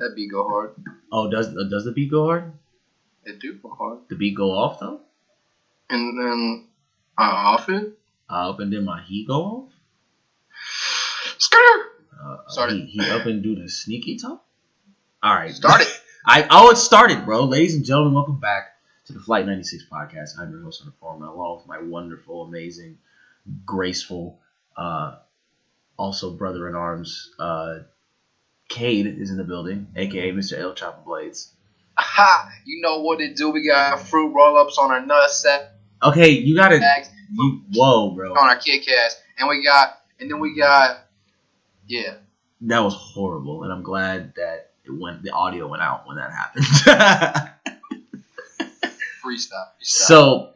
That beat go hard. Oh, does the beat go hard? It do go hard. The beat go off though? And then I off it. Up and then my heat go off? Started. He up and do the sneaky talk? Alright. Started. It started, bro. Ladies and gentlemen, welcome back to the Flight 96 podcast. I'm your host on the forum, along with my wonderful, amazing, graceful, also brother in arms, Cade is in the building, aka Mr. Elchoppinblades. Aha! You know what it do? We got fruit roll-ups on our nutsack. Okay, you gotta. Bags, whoa, bro. on our Kit Kats, and we got. Yeah. That was horrible, and I'm glad that the audio went out when that happened. Freestyle. So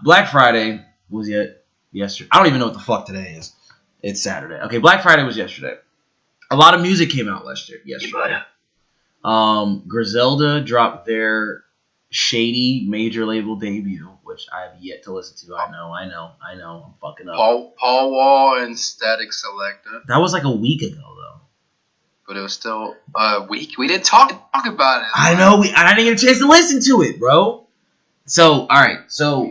Black Friday was yesterday. I don't even know what the fuck today is. It's Saturday. Okay, Black Friday was yesterday. A lot of music came out yesterday. Griselda dropped their shady major label debut, which I have yet to listen to. I know. I'm fucking up. Paul Wall and Static Selector. That was like a week ago, though. But it was still a week. We didn't talk about it. I know. I didn't get a chance to listen to it, bro. So, all right. So,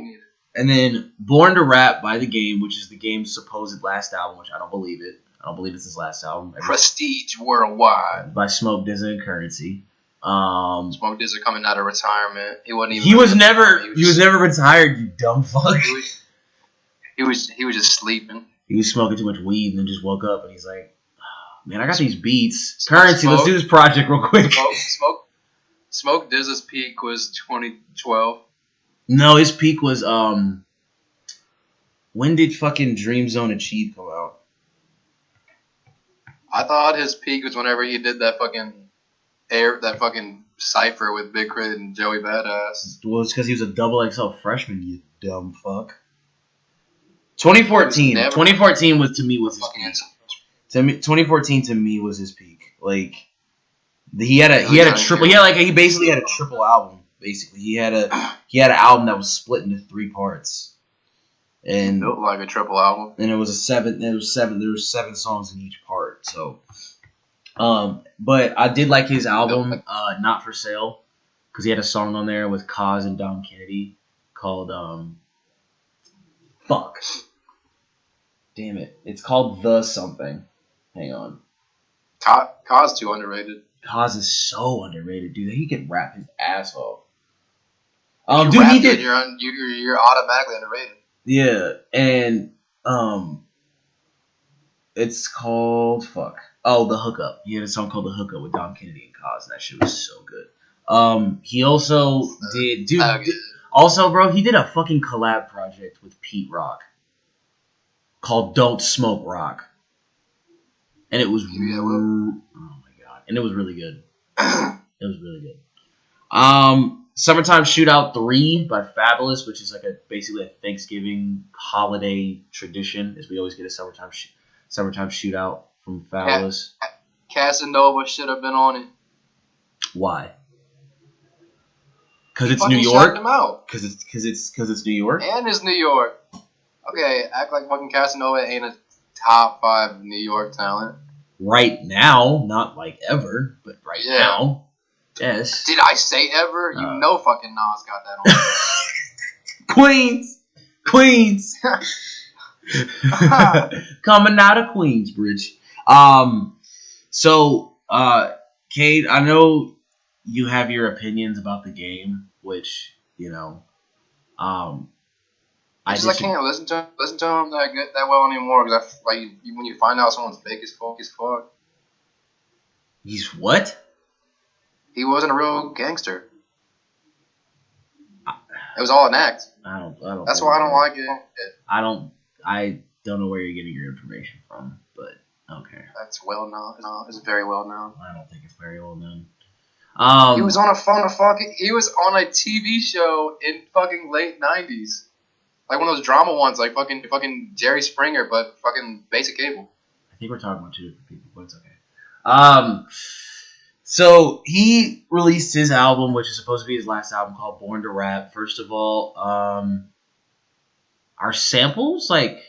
and then Born to Rap by The Game, which is The Game's supposed last album, which I don't believe it. I don't believe it's his last album. Prestige Worldwide by Smoke DZA and Currency. Smoke DZA coming out of retirement. He wasn't even. He was never retired. You dumb fuck. He was just sleeping. He was smoking too much weed and then just woke up and he's like, oh, "Man, I got these beats. Currency, let's do this project real quick." Smoke DZA's peak was 2012. No, his peak was when did fucking Dream Zone Achieve come out? I thought his peak was whenever he did that fucking cypher with Big Crit and Joey Badass. Well, it's because he was a double XL freshman, you dumb fuck. 2014 was to me was his peak. 2014 to me was his peak. Like he basically had a triple album. Basically, he had an album that was split into 3 parts. And built like a triple album. And it was there was 7 songs in each part. So but I did like his album, Not For Sale, because he had a song on there with Kaz and Dom Kennedy called fuck. Damn it. It's called The Something. Hang on. Kaz too underrated. Kaz is so underrated, dude. He can rap his ass off. Dude, he did. You're automatically underrated. Yeah, and it's called fuck. Oh, The Hookup. He had a song called The Hookup with Dom Kennedy and Kaz, and that shit was so good. He also also, bro, he did a fucking collab project with Pete Rock called Don't Smoke Rock. And it was oh my god. And it was really good. It was really good. Summertime Shootout 3 by Fabulous, which is like basically a Thanksgiving holiday tradition, is we always get a summertime shootout from Fabulous. Casanova should have been on it. Why? Because it's New York. Because it's New York. And it's New York. Okay, act like fucking Casanova ain't a top 5 New York talent. Right now, not like ever, but now. Yes. Did I say ever? You know fucking Nas got that on. Queens. Coming out of Queensbridge. So, Cade, I know you have your opinions about the game, which, you know, I can't listen to him that well anymore, because when you find out someone's fake as fuck. He's what? He wasn't a real gangster. It was all an act. I don't. That's why I don't like it. I don't know where you're getting your information from, but okay. That's well known. No, it's very well known. I don't think it's very well known. He was on a TV show in fucking late 90s. Like one of those drama ones, like fucking Jerry Springer, but fucking basic cable. I think we're talking about 2 different people, but it's okay. So he released his album, which is supposed to be his last album, called Born to Rap. First of all, are samples like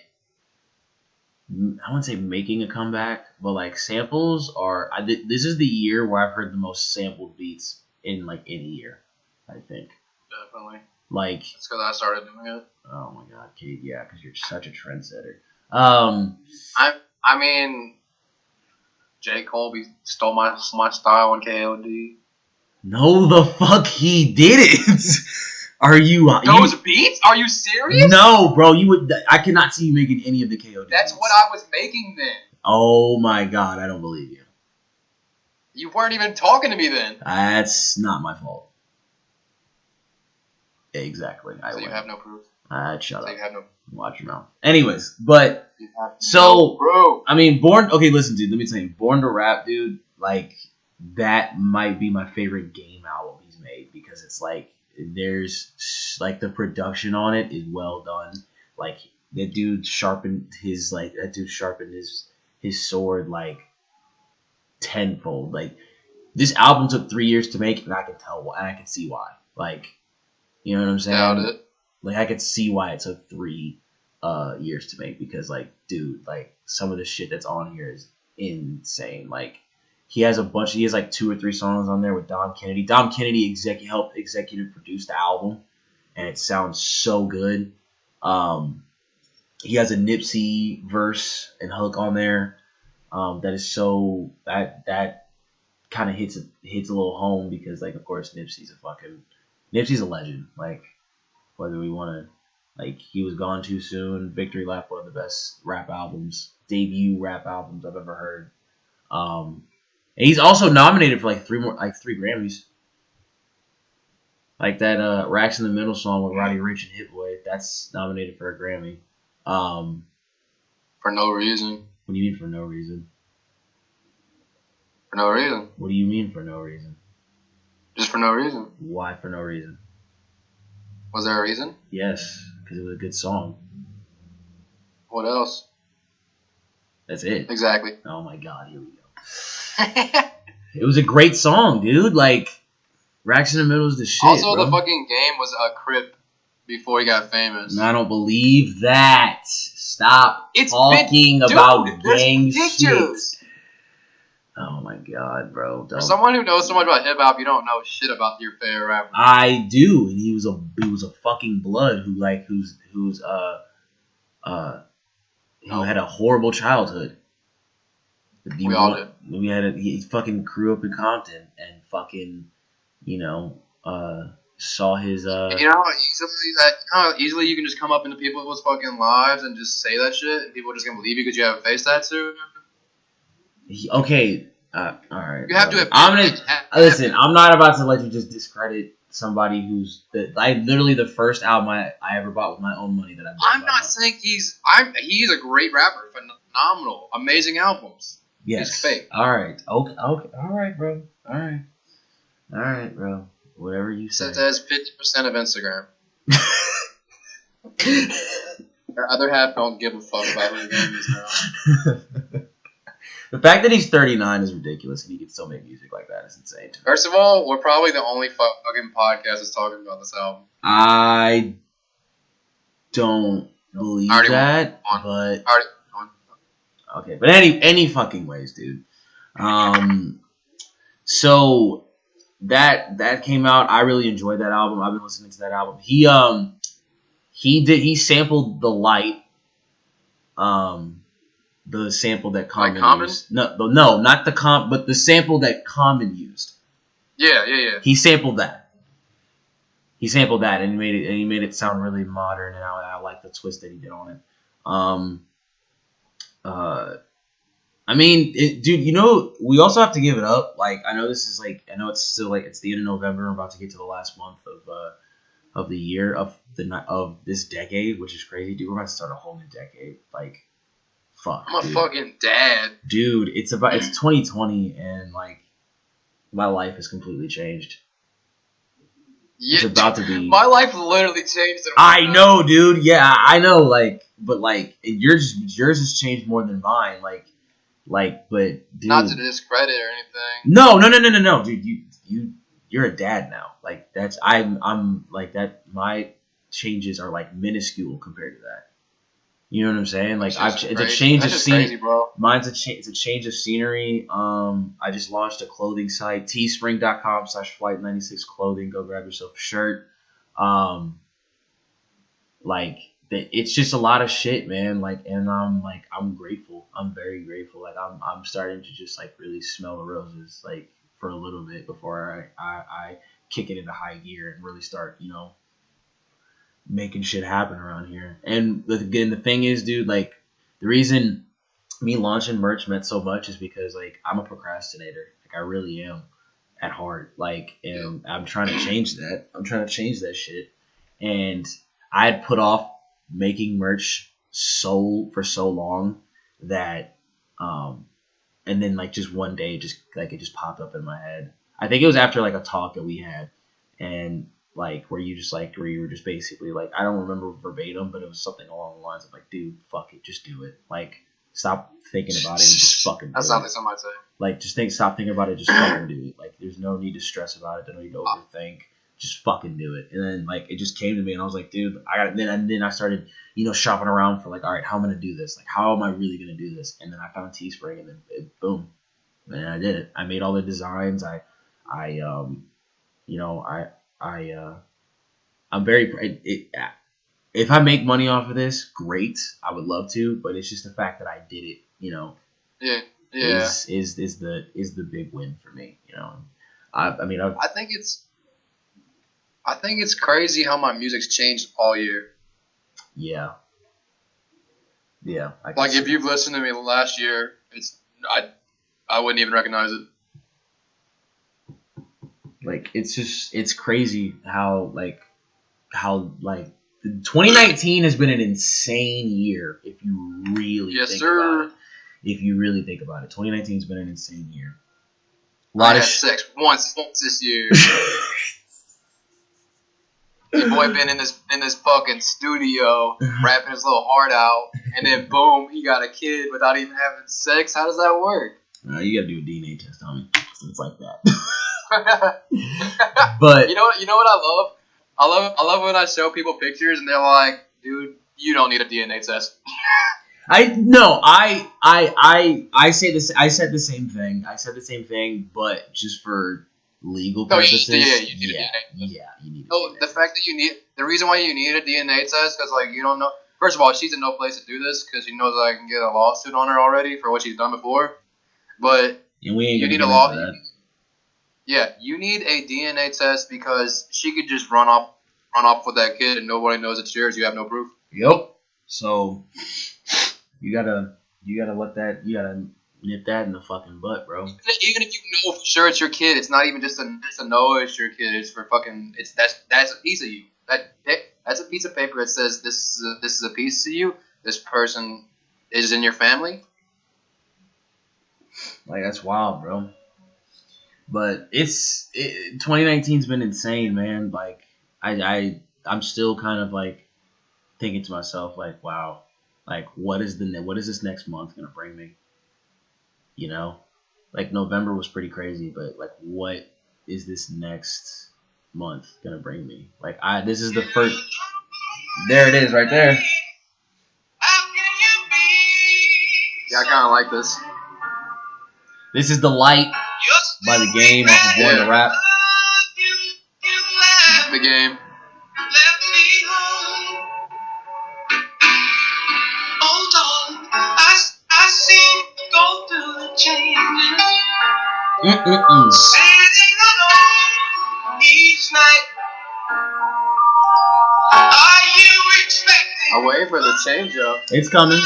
I wouldn't say making a comeback, but like samples are. This is the year where I've heard the most sampled beats in like any year. I think. Definitely. Like. It's because I started doing it. Oh my God, Cade, yeah, because you're such a trendsetter. I mean, J. Cole stole my style on KOD. No, the fuck he didn't. Are you? Those beats? Are you serious? No, bro. You would. I cannot see you making any of the KOD. That's beats. what I was making then. Oh my God, I don't believe you. You weren't even talking to me then. That's not my fault. Exactly. So you have no proof. Shut up. You have no. Watch your mouth. Anyways, but so bro. I mean, Okay, listen, dude. Let me tell you, Born to Rap, dude. Like that might be my favorite Game album he's made because it's like there's like the production on it is well done. Like that dude sharpened his sword like tenfold. Like this album took 3 years to make, and I can tell why, and I can see why. Like, you know what I'm saying? Doubt it. Like I could see why it took 3 years to make because like, dude, like some of the shit that's on here is insane. Like he has like 2 or 3 songs on there with Dom Kennedy. Dom Kennedy helped executive produce the album, and it sounds so good. He has a Nipsey verse and hook on there. That is so that kind of hits a little home because like of course Nipsey's a legend. Like whether we want to like he was gone too soon. Victory Lap, one of the best debut rap albums I've ever heard. And he's also nominated for like 3 Grammys. Like that Racks in the Middle song with Roddy Ricch and Hit Boy, that's nominated for a Grammy. For no reason. What do you mean for no reason? For no reason. What do you mean for no reason? Just for no reason. Why for no reason? Was there a reason? Yes, because it was a good song. What else? That's it. Exactly. Oh my God, here we go. It was a great song, dude. Like, Racks in the Middle is the shit. Also, bro. the fucking Game was a Crip before he got famous. I don't believe that. Stop talking about gang shit. Oh my God, bro! For someone who knows so much about hip hop, you don't know shit about your favorite rapper. I do, and he was a fucking blood who had a horrible childhood. We all did. He fucking grew up in Compton and fucking, saw his. You know how easily you can just come up into people's fucking lives and just say that shit, and people are just gonna believe you because you have a face tattoo. Okay, all right. You have to. Listen. I'm not about to let you just discredit somebody who's literally the first album I ever bought with my own money that I bought. I'm not saying he's a great rapper, phenomenal, amazing albums. Yes. He's fake. All right. Okay. All right, bro. All right, bro. Whatever you say. It says 50% of Instagram. The other half don't give a fuck about who the game is now. The fact that he's 39 is ridiculous, and he can still make music like that is insane to me. First of all, we're probably the only fucking podcast that's talking about this album. I don't believe that, but okay. But any fucking ways, dude. So that came out. I really enjoyed that album. I've been listening to that album. He sampled The Light. The sample that Common used. No, not the but the sample that Common used. Yeah. He sampled that. And he made it sound really modern, and I like the twist that he did on it. I mean, dude, we also have to give it up. Like, I know this is it's still it's the end of November. I'm about to get to the last month of the year of this decade, which is crazy, dude. We're about to start a whole new decade. Like, fuck. I'm a fucking dad, dude. It's 2020, and like, my life has completely changed. Yeah, it's about to be. My life literally changed. I know, dude. Yeah, I know. Like, but like, yours has changed more than mine. Like, but dude. Not to discredit or anything. No, dude. You're a dad now. Like, that's I'm like that. My changes are like minuscule compared to that. You know what I'm saying? Like it's a crazy. change That's of just scenery. crazy, bro. Mine's it's a change of scenery. I just launched a clothing site, teespring.com/flight96clothing. Go grab yourself a shirt. Like it's just a lot of shit, man. Like, and I'm grateful. I'm very grateful. Like I'm starting to just like really smell the roses, like for a little bit before I kick it into high gear and really start, making shit happen around here. And the thing is, dude, like the reason me launching merch meant so much is because like I'm a procrastinator. Like I really am at heart. Like, and I'm trying to change that. I'm trying to change that shit. And I had put off making merch for so long that and then like just one day it just popped up in my head. I think it was after like a talk that we had, and like where you were just basically like, I don't remember verbatim, but it was something along the lines of like, dude, fuck it, just do it. Like stop thinking about it and just fucking do it. That sounds like something I'd say. Like stop thinking about it, just fucking do it. Like there's no need to stress about it, no need to overthink. Just fucking do it. And then like it just came to me and I was like, dude, I got it. And then I started, shopping around for like, all right, how am I gonna do this? Like how am I really gonna do this? And then I found Teespring and then boom. And I did it. I made all the designs. I'm very if I make money off of this, great. I would love to, but it's just the fact that I did it, Yeah. is the big win for me, I think it's crazy how my music's changed all year. Yeah. Like if you've listened to me last year, I wouldn't even recognize it. Like it's crazy how 2019 has been an insane year if you really think about it. If you really think about it, 2019 has been an insane year. I had sex once this year. Your boy been in this fucking studio rapping his little heart out, and then boom, he got a kid without even having sex. How does that work? You gotta do a DNA test on me. It's like that. But you know what I love when I show people pictures and they're like, dude, you don't need a DNA test. I say this. I said the same thing. But just for legal purposes. You need a DNA test. Yeah, you need. The reason why you need a DNA test because like you don't know. First of all, she's in no place to do this because she knows that I can get a lawsuit on her already for what she's done before. But and we ain't you need a law. Yeah, you need a DNA test because she could just run off with that kid and nobody knows it's yours. You have no proof. Yep. So you gotta nip that in the fucking butt, bro. Even if you know for sure it's your kid, it's not even just to know it's your kid. It's for fucking. That's a piece of you. That's a piece of paper that says this is a piece of you. This person is in your family. Like that's wild, bro. But 2019's been insane, man. Like I'm still kind of like thinking to myself, like, wow, like what is this next month gonna bring me? Like November was pretty crazy, but like what is this next month gonna bring me? Like this is the first. There it is, right there. Yeah, I kind of like this. This is The Light by The Game off of Born to Rap. The Game. I see go through the changes. Sitting alone each night. Are you expecting? I'm waiting for the change up. It's coming.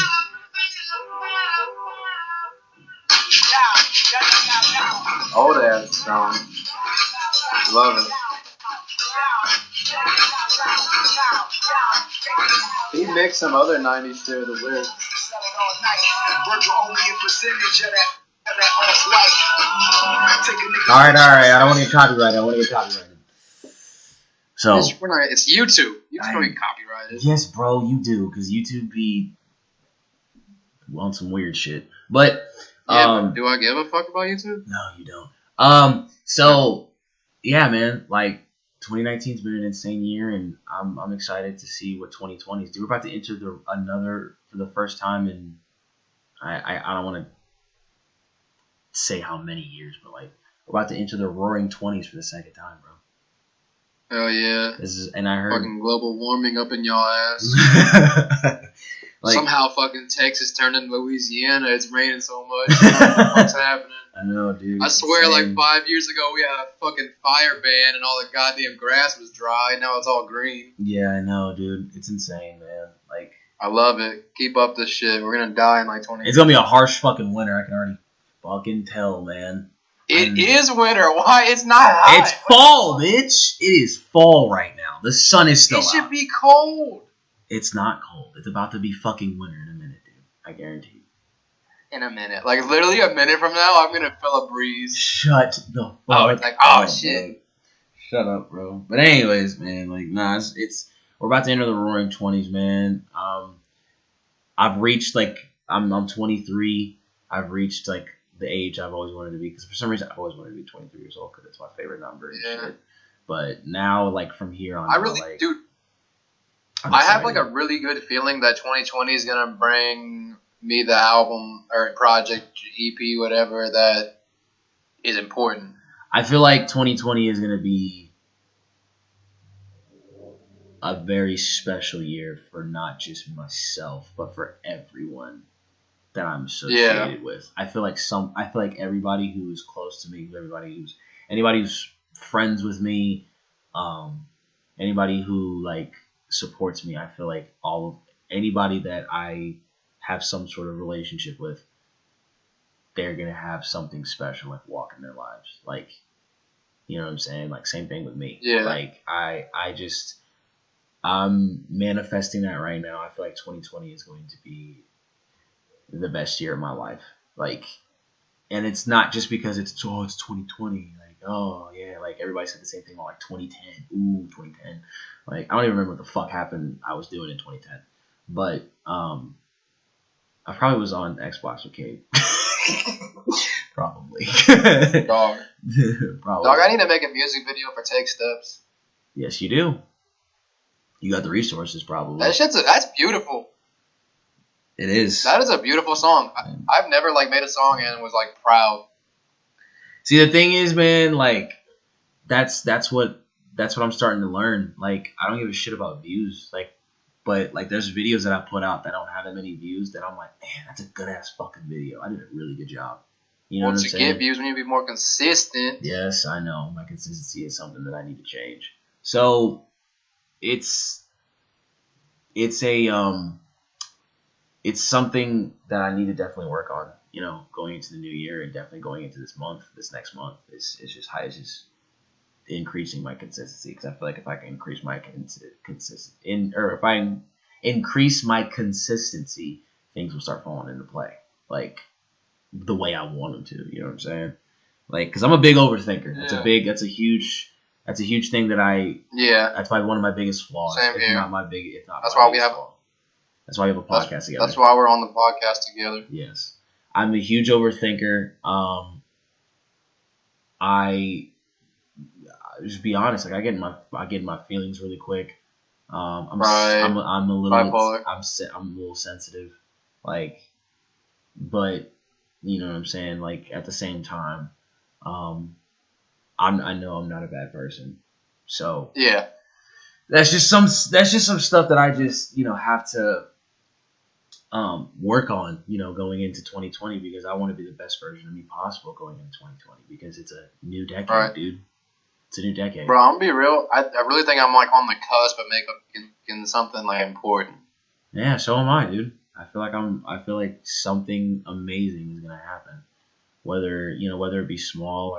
Old ass song. Love it. He mixed some other 90s shit with his lyrics. Alright. I don't want to get copyrighted. So it's YouTube. YouTube don't get copyrighted. Yes, bro, you do, because YouTube be on some weird shit. But but do I give a fuck about YouTube? No, you don't. So yeah, man, like 2019's been an insane year, and I'm excited to see what 2020 is. We're about to enter for the first time in I don't want to say how many years, but like we're about to enter the roaring 20s for the second time, bro. Hell yeah. And I heard fucking global warming up in y'all ass. Like, somehow fucking Texas turned into Louisiana. It's raining so much. I don't know what's happening. I know, dude. I swear, like 5 years ago, we had a fucking fire ban and all the goddamn grass was dry. Now it's all green. Yeah, I know, dude. It's insane, man. Like, I love it. Keep up this shit. We're gonna die in like 20 years. It's gonna be a harsh fucking winter. I can already fucking tell, man. It is winter. Why? It's not hot. It's fall, bitch. It is fall right now. The sun is still out. It should be cold. It's not cold. It's about to be fucking winter in a minute, dude. I guarantee you. In a minute. Like, literally a minute from now, I'm gonna feel a breeze. Shut the fuck up. It's like, oh, shit. Bro. Shut up, bro. But anyways, man, like, nah, it's we're about to enter the roaring 20s, man. I've reached, like, I'm 23. I've reached, like, the age I've always wanted to be. Because for some reason, I've always wanted to be 23 years old because it's my favorite number and shit. But now, like, from here on, dude, I have, like, a really good feeling that 2020 is going to bring me the album or project, EP, whatever, that is important. I feel like 2020 is going to be a very special year for not just myself, but for everyone that I'm associated with. I feel like everybody who is close to me, anybody who's friends with me, anybody who like supports me, I feel like anybody that I have some sort of relationship with, they're gonna have something special like walk in their lives. Like, you know what I'm saying? Like, same thing with me. Yeah. Like, I'm manifesting that right now. I feel like 2020 is going to be the best year of my life. Like, and it's not just because it's 2020. Like, oh yeah, like everybody said the same thing about like 2010. Ooh, 2010. Like, I don't even remember what the fuck happened I was doing in 2010. But I probably was on Xbox with Cade. Probably. Dog. Probably. Dog, I need to make a music video for Take Steps. Yes, you do. You got the resources, probably. That's beautiful. It is. That is a beautiful song. I've never like made a song and was like proud. See, the thing is, man, like that's what I'm starting to learn. Like, I don't give a shit about views. Like, but like there's videos that I put out that don't have that many views that I'm like, man, that's a good ass fucking video. I did a really good job. You know what I'm saying? Once you get views, we need to be more consistent. Yes, I know. My consistency is something that I need to change. So it's something that I need to definitely work on, you know, going into the new year and definitely going into this next month is just increasing my consistency, because I feel like if I can increase my if I increase my consistency, things will start falling into play, like the way I want them to. You know what I'm saying? Like, because I'm a big overthinker. Yeah. That's a huge thing that that's probably one of my biggest flaws. Same here. That's why we have a podcast together. That's why we're on the podcast together. Yes. I'm a huge overthinker. I just be honest, like I get in my feelings really quick. I'm a little bipolar. I'm a little sensitive. Like, but you know what I'm saying? Like, at the same time, I know I'm not a bad person. So yeah. That's just some stuff that I just, you know, have to work on, you know, going into 2020, because I want to be the best version of me possible going into 2020, because it's a new decade, dude. It's a new decade. Bro, I'm gonna be real. I really think I'm like on the cusp of making something like important. Yeah, so am I, dude. I feel like something amazing is gonna happen. Whether it be small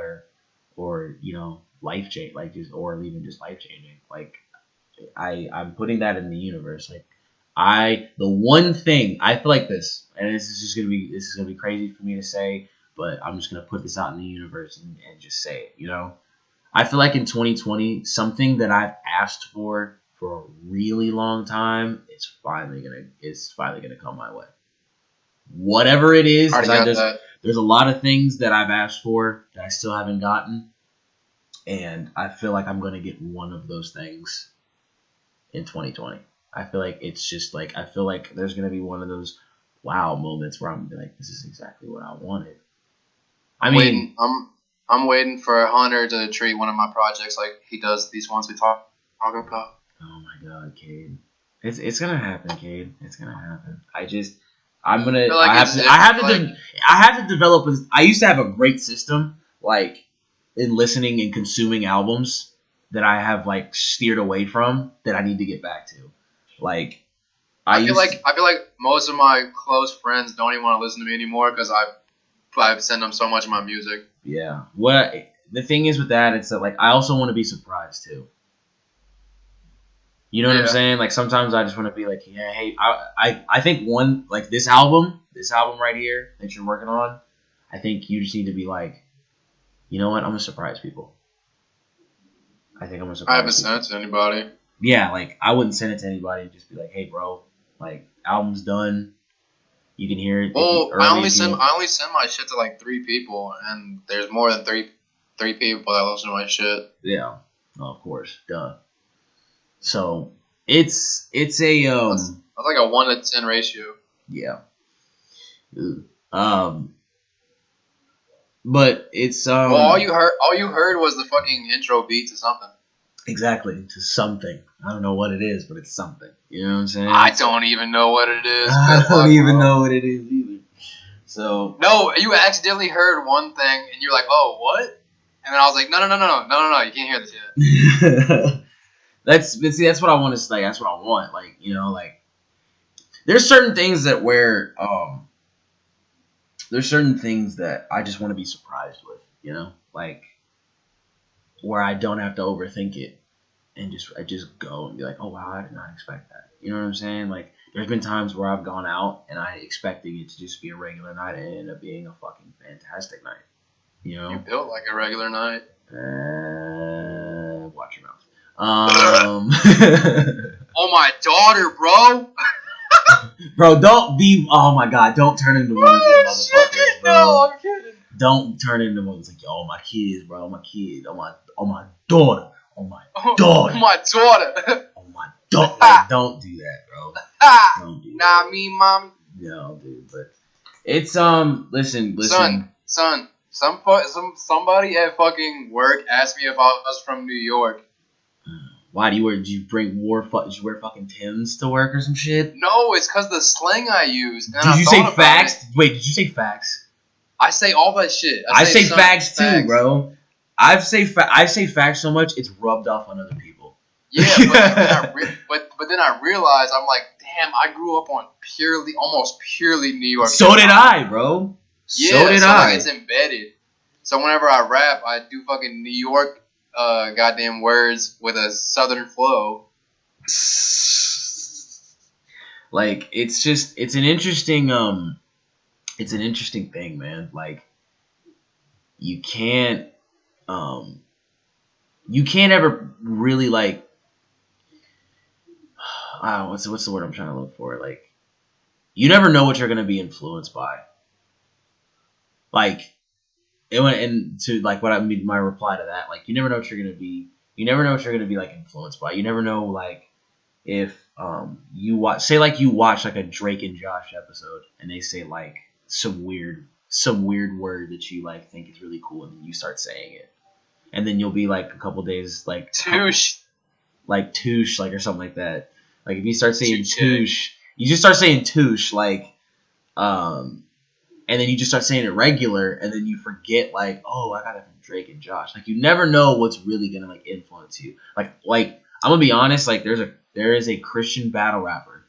or you know, life change, like just, or even just life changing. Like, I'm putting that in the universe. Like, the one thing I feel like this, and this is gonna be crazy for me to say, but I'm just gonna put this out in the universe and just say it. You know, I feel like in 2020, something that I've asked for a really long time, it's finally gonna come my way. Whatever it is, there's a lot of things that I've asked for that I still haven't gotten. And I feel like I'm gonna get one of those things in 2020. I feel like it's just like I feel like there's gonna be one of those wow moments where I'm like, this is exactly what I wanted. I'm waiting for Hunter to treat one of my projects like he does these ones we talk about. Oh my god, Cade. It's gonna happen, Cade. It's gonna happen. I have to develop I used to have a great system, like in listening and consuming albums that I have like steered away from that I need to get back to. Like I feel like most of my close friends don't even want to listen to me anymore because I've sent them so much of my music. Yeah. What the thing is with that, it's that like I also want to be surprised too. You know what I'm saying? Like sometimes I just want to be like, yeah, hey, I think one like this album right here that you're working on, I think you just need to be like, you know what? I'm gonna surprise people. I think I'm gonna surprise. I haven't sent it to anybody. Yeah, like I wouldn't send it to anybody. Just be like, hey, bro, like album's done. You can hear it. Well, I only send my shit to like 3 people, and there's more than three people that listen to my shit. Yeah, of course, duh. So it's a that's like a 1 to 10 ratio. Yeah. But it's well, all you heard was the fucking intro beat to something. Exactly, to something. I don't know what it is, but it's something. You know what I'm saying? I don't even know what it is. I don't even know what it is either. So no, you accidentally heard one thing and you're like, oh, what? And then I was like, no, you can't hear this yet. That's what I want to say. That's what I want. Like, you know, like there's certain things that there's certain things that I just want to be surprised with, you know, like where I don't have to overthink it and I just go and be like, oh wow, I did not expect that. You know what I'm saying? Like there's been times where I've gone out and I expected it to just be a regular night and it ended up being a fucking fantastic night. You know? You built like a regular night. Watch your mouth. Oh my daughter, bro. Bro, don't be. Oh my god, don't turn into one of those motherfuckers, bro. No, I'm kidding. Don't turn into one. It's like, yo, my kids, bro, my kid, oh my daughter, oh my daughter, oh my daughter, oh my daughter. Like, don't do that, bro. Don't do that. Me, mom. No, dude, but it's listen. Son. Somebody at fucking work asked me if I was from New York. Why did you wear fucking Timbs to work or some shit? No, it's because the slang I use. Did you say facts? Wait, did you say facts? I say all that shit. I say facts too, bro. I say facts so much it's rubbed off on other people. Yeah, but then I realized I'm like, damn, I grew up on almost purely New York. So did I, bro. Yeah, so did I. Like it's embedded. So whenever I rap, I do fucking New York goddamn words with a southern flow. Like it's an interesting thing, man. Like you can't ever really like what's the word I'm trying to look for? Like you never know what you're gonna be influenced by. Like and to like what I mean, my reply to that, like you never know what you're gonna be. You never know what you're gonna be like influenced by. You never know like if you watch like a Drake and Josh episode and they say like some weird word that you like think is really cool and then you start saying it and then you'll be like a couple days like touche like or something like that. Like if you start saying touche, you just start saying touche like and then you just start saying it regular, and then you forget, like, oh, I got it from Drake and Josh. Like, you never know what's really gonna like influence you. Like I'm gonna be honest. Like, there is a Christian battle rapper,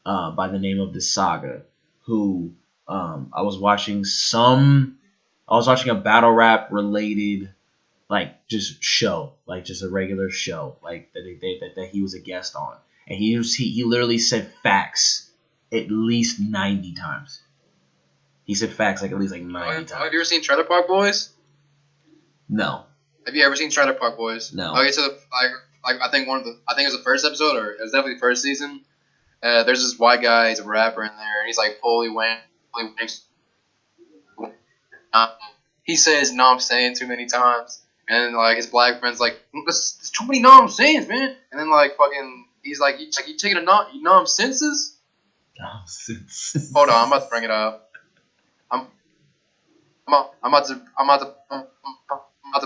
by the name of the Saga, who I was watching a battle rap related, like just show, like just a regular show, like that he was a guest on, and he literally said facts at least 90 times. He said facts like at least like 90 times. Have you ever seen Trailer Park Boys? No. Have you ever seen Trailer Park Boys? No. Okay, so I think it was the first episode, or it was definitely the first season. There's this white guy, he's a rapper in there, and he's like fully went. He says "no, I'm saying" too many times, And like his black friend's like, there's too many nonsense, man. And then like fucking, he's like, you taking a nonsenses? Nonsense. Hold on, I'm about to bring it up. I'm about to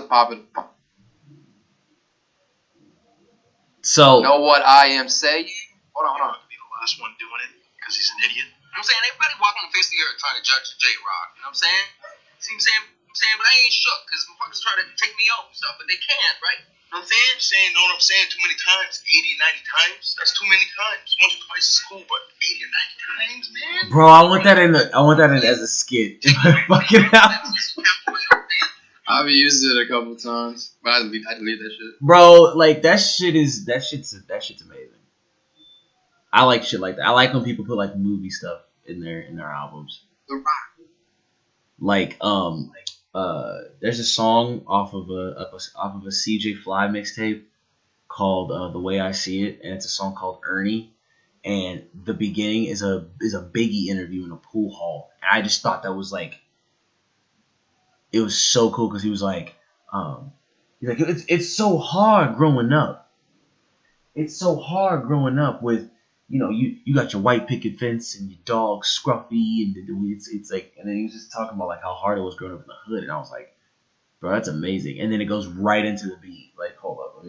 pop it. So know what I am saying? Hold on. To be the last one doing it because he's an idiot. You know what I'm saying? Everybody walking on the face of the earth trying to judge J-Rock. You know what I'm saying? See what I'm saying? But I ain't shook because motherfuckers try to take me out and stuff, but they can't, right? You know what I'm saying? Know what I'm saying? Too many times. 80, 90 times? That's too many times. Once or twice is cool, but 80 or 90 times, man? bro, I want that in as a skit. Fucking I've used it a couple times, but I delete that shit. Bro, like that shit's amazing. I like shit like that. I like when people put like movie stuff in their albums. The Rock. Like there's a song off of a CJ Fly mixtape called The Way I See It, and it's a song called Ernie. And the beginning is a Biggie interview in a pool hall, and I just thought that was like, it was so cool because he was like, it's so hard growing up. It's so hard growing up with, you know, you got your white picket fence and your dog Scruffy, and it's like, and then he was just talking about like how hard it was growing up in the hood, and I was like, bro, that's amazing. And then it goes right into the beat. Like, hold up,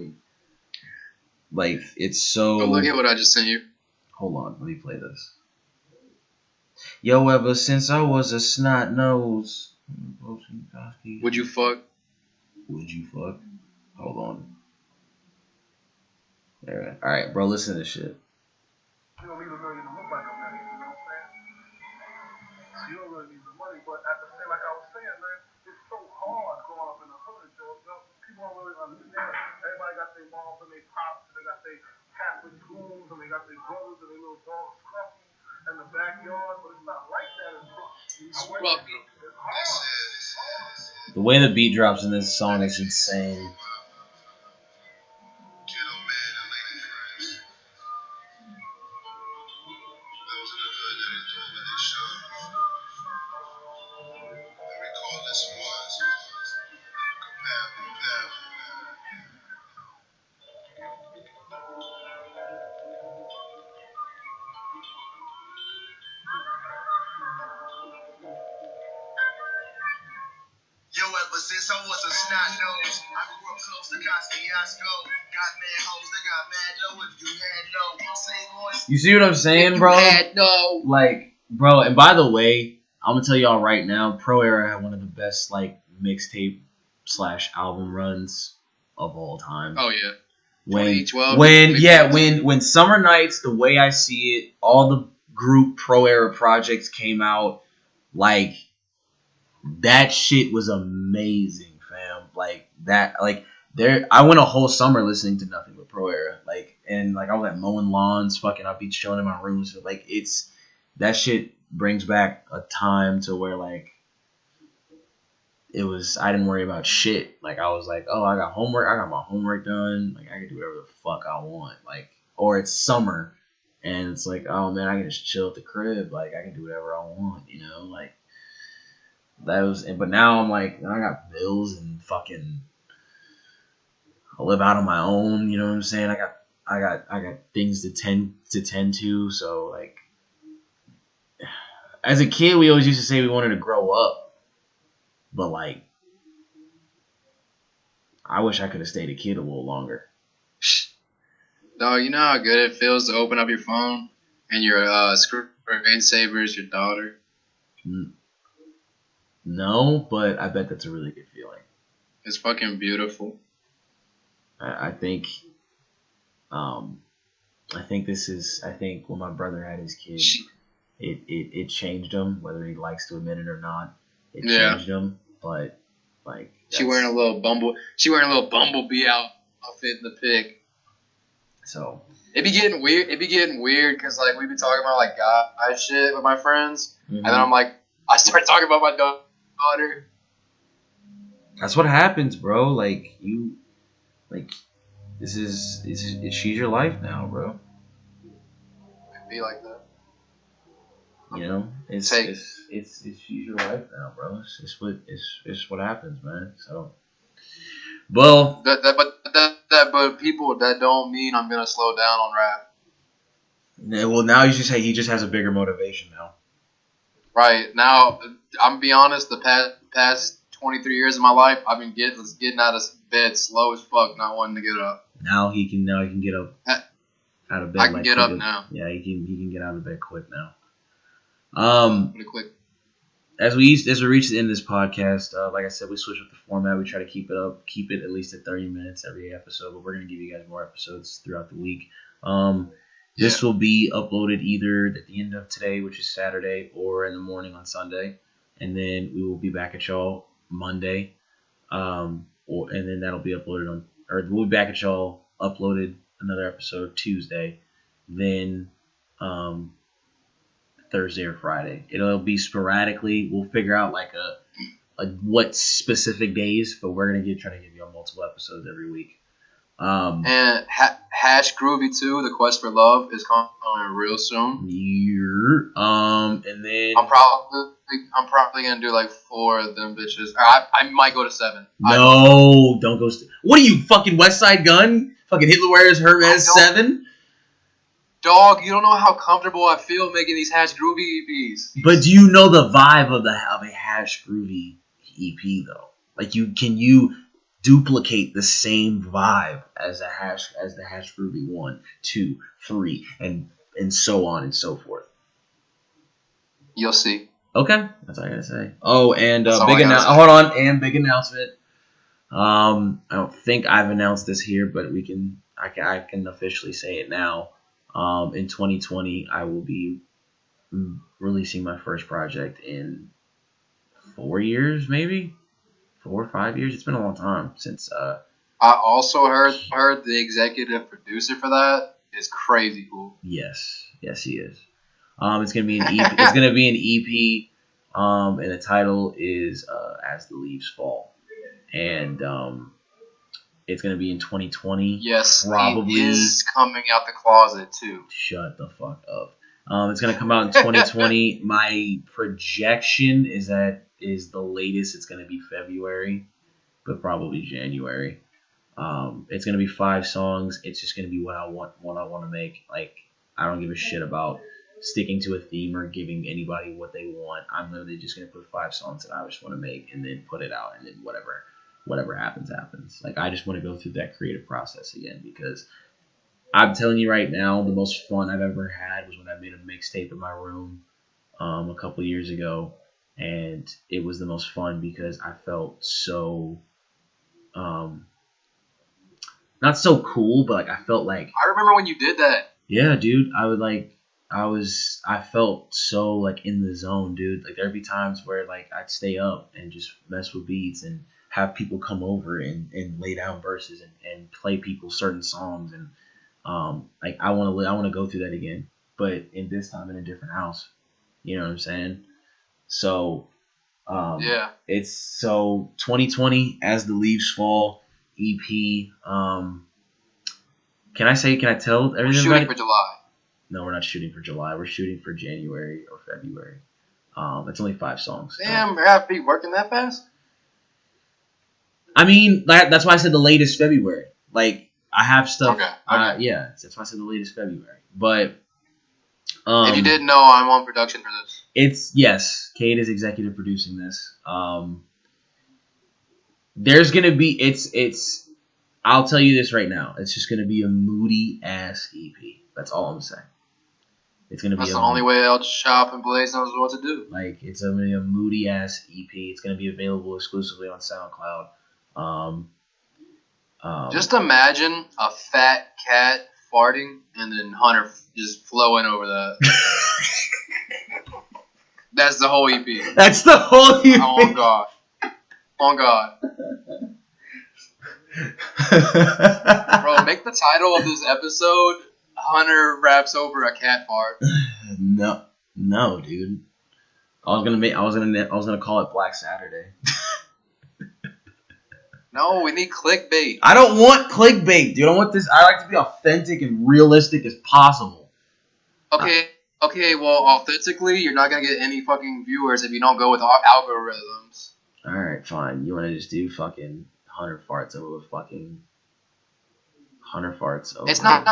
like, it's so. Oh, look at what I just sent you. Hold on, let me play this. Yo, ever since I was a snot nose. Would you fuck? Would you fuck? Hold on. There. All right, bro. Listen to this shit. You don't need $1 million to look like a million. You know what I'm saying? You don't really need the money, but at the same, like I was saying, man, it's so hard growing up in the hood, yo. You know, people don't really understand. Everybody got their moms and their pops, and they got their Catholic schools, and they got their brothers and their little dogs Scruffy in the backyard, but it's not like that in Brooklyn. Scruffy. The way the beat drops in this song is insane. Yo, ever since I was a snot nose, I grew up close to Castiasco. Got mad hoes, they got mad low if you had no. Same voice. You see what I'm saying, bro? Like, bro, and by the way, I'm gonna tell y'all right now, Pro Era had one of the best like mixtape / album runs of all time. Oh yeah. When Summer Nights, The Way I See It, all the group Pro Era projects came out, like, that shit was amazing, fam. Like that, like there. I went a whole summer listening to nothing but Pro Era, like, and like I was like mowing lawns, fucking, I'd be chilling in my room. So like, it's that shit brings back a time to where like it was. I didn't worry about shit. Like I was like, oh, I got homework. I got my homework done. Like I can do whatever the fuck I want. Like, or it's summer, and it's like, oh man, I can just chill at the crib. Like I can do whatever I want. You know, like. That was, but now I'm like, I got bills and fucking, I live out on my own. You know what I'm saying? I got things to tend to. So like, as a kid, we always used to say we wanted to grow up, but like, I wish I could have stayed a kid a little longer. Dog, you know how good it feels to open up your phone and your screensaver is your daughter. No, but I bet that's a really good feeling. It's fucking beautiful. I think this is. I think when my brother had his kid, it changed him, whether he likes to admit it or not. It changed him, but like she wearing a little bumblebee outfit in the pic. So it be getting weird because like we be talking about like guy shit with my friends, and then I'm like, I start talking about my daughter. That's what happens, bro. Like she's your life now, bro. It be like that. You know, it's she's your life now, bro. It's what happens, man. So Well, But people, that don't mean I'm gonna slow down on rap. now he just has a bigger motivation now. Right now, I'm gonna be honest. The past 23 years of my life, I've been getting out of bed slow as fuck, not wanting to get up. Now he can get up out of bed. I can get up now. Yeah, he can get out of bed quick now. Pretty quick. As we reach the end of this podcast, like I said, we switch up the format. We try to keep it at least at 30 minutes every episode, but we're gonna give you guys more episodes throughout the week. This will be uploaded either at the end of today, which is Saturday, or in the morning on Sunday, and then we will be back at y'all Monday, and then that'll be uploaded we'll be back at y'all uploaded another episode Tuesday, then Thursday or Friday. It'll be sporadically. We'll figure out like a what specific days, but we're gonna try to give y'all multiple episodes every week. And Hash Groovy 2, The Quest for Love, is coming real soon. And then I'm probably gonna do like 4 of them bitches. I might go to 7. No, don't go. What are you, fucking West Side Gun? Fucking Hitler wears her as 7. Dog, you don't know how comfortable I feel making these Hash Groovy EPs. But do you know the vibe of a Hash Groovy EP though? Like can you duplicate the same vibe as the Hash Groovy 1, 2, 3, and so on and so forth? You'll see. Okay, that's all I gotta say. Oh, and big announcement. I don't think I've announced this here, but I can officially say it now. In 2020, I will be releasing my first project in 4 years, maybe 4 or 5 years. It's been a long time since. I also heard the executive producer for that is crazy cool. Yes, he is. It's gonna be an EP. It's gonna be an EP. And the title is As the Leaves Fall, and it's gonna be in 2020. Yes, probably. He is coming out the closet too. Shut the fuck up. It's gonna come out in 2020. My projection is the latest. It's gonna be February, but probably January. It's gonna be 5 songs. It's just gonna be what I want to make. Like, I don't give a shit about sticking to a theme or giving anybody what they want. I'm literally just gonna put 5 songs that I just want to make and then put it out, and then whatever happens. Like, I just want to go through that creative process again, because I'm telling you right now, the most fun I've ever had was when I made a mixtape in my room a couple years ago, and it was the most fun because I felt so not so cool, but like I felt like I remember when you did that. Yeah, dude. I felt so like in the zone, dude. Like, there'd be times where like I'd stay up and just mess with beats and have people come over and lay down verses and play people certain songs, and like I want to go through that again, but in this time in a different house. You know what I'm saying? So yeah, it's 2020 As the Leaves Fall EP. Can I tell everything? We're shooting for July. No, we're not shooting for July. We're shooting for January or February. It's only 5 songs. Damn, we're have to be working that fast? I mean, that's why I said the latest February. Like, I have stuff. Okay. Yeah, that's why I said the latest February. But if you didn't know, I'm on production for this. Cade is executive producing this. There's gonna be I'll tell you this right now. It's just gonna be a moody ass EP. That's all I'm saying. It's gonna be. That's the only way Elchoppinblades knows what to do. Like, it's gonna be a moody ass EP. It's gonna be available exclusively on SoundCloud. Just imagine a fat cat farting and then Hunter just flowing over that. That's the whole EP. That's the whole EP. Oh God. Oh God. Bro, make the title of this episode Hunter raps over a cat fart. No, dude. I was gonna call it Black Saturday. No, we need clickbait. I don't want clickbait, dude. I want this. I like to be authentic and realistic as possible. Okay. Well, authentically, you're not gonna get any fucking viewers if you don't go with algorithms. All right, fine. You want to just do fucking 100 farts over fucking 100 farts over. It's not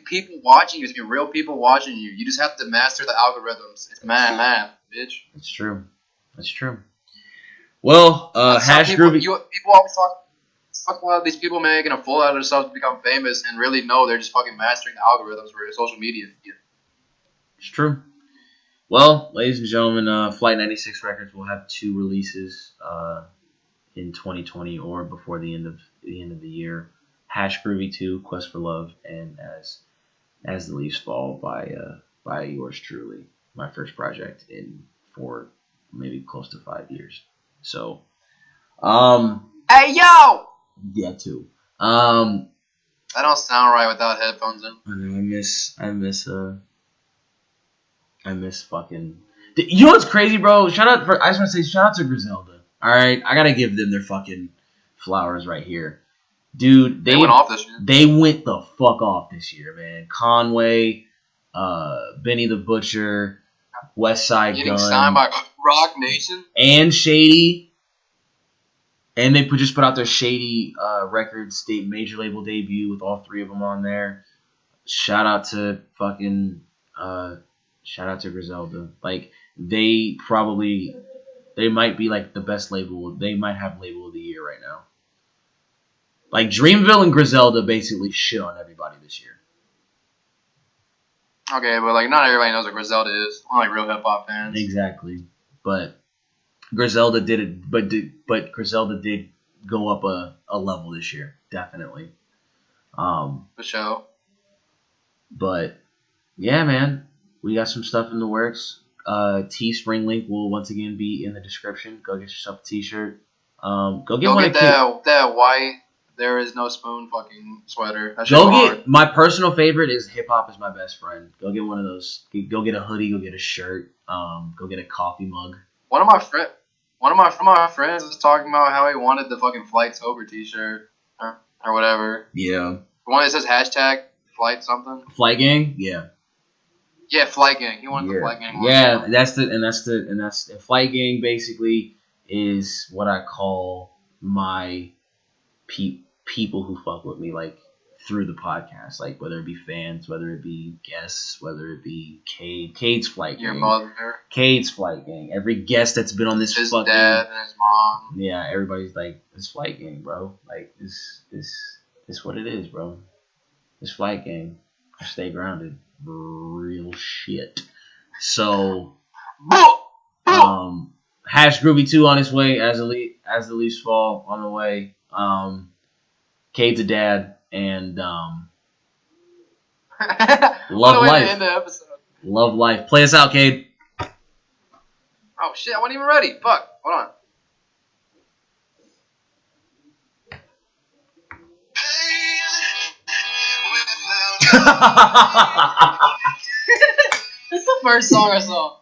people watching you. It's real people watching you. You just have to master the algorithms. It's math, bitch. It's true. That's true. Well, Hash Groovy. People always talk about these people making a fool out of themselves to become famous, and really no, they're just fucking mastering the algorithms for social media. It's true. Well, ladies and gentlemen, Flight 96 Records will have 2 releases in 2020 or before the end of the year. Hash Groovy 2, Quest for Love, and As the Leaves Fall by yours truly, my first project in 4, maybe close to 5 years. So, Hey yo! yeah, 2. That don't sound right without headphones in. I know, I miss fucking. You know what's crazy, bro? I just want to say shout out to Griselda. All right, I gotta give them their fucking flowers right here, dude. They went off this year. They went the fuck off this year, man. Conway, Benny the Butcher, West Side Getting Gun, signed by Rock Nation and Shady, and they just put out their Shady Records major label debut with all 3 of them on there. Shout out to fucking. Shout out to Griselda. Like, they might be like the best label. They might have label of the year right now. Like, Dreamville and Griselda basically shit on everybody this year. Okay, but like not everybody knows what Griselda is. Only real hip hop fans. Exactly. But Griselda did it. But Griselda did go up a level this year, definitely. For sure. But yeah, man. We got some stuff in the works. Teespring link will once again be in the description. Go get yourself a t-shirt. Go get that white There Is No Spoon fucking sweater. That Go hard. get my personal favorite is Hip Hop Is My Best Friend. Go get one of those. Go get a hoodie. Go get a shirt. Go get a coffee mug. One of my friends was talking about how he wanted the fucking Flight Sober t-shirt or whatever. Yeah. The one that says hashtag Flight something. Flight Gang. Yeah. Yeah, Flight Gang. He wanted the Flight Gang one. Yeah, that's the Flight Gang basically is what I call my people who fuck with me, like, through the podcast, like, whether it be fans, whether it be guests, whether it be Cade's Flight Gang. Your mother. Cade's Flight Gang. Every guest that's been on this his fucking dad and his mom. Yeah, everybody's like, this Flight Gang, bro. Like, this what it is, bro. This Flight Gang. Stay grounded. Real shit. So, Hash Groovy 2 on his way, as the leaves fall on the way. Cade's a dad, and love life. Love life. Play us out, Cade. Oh shit! I wasn't even ready. Fuck. Hold on. This is the first song I saw.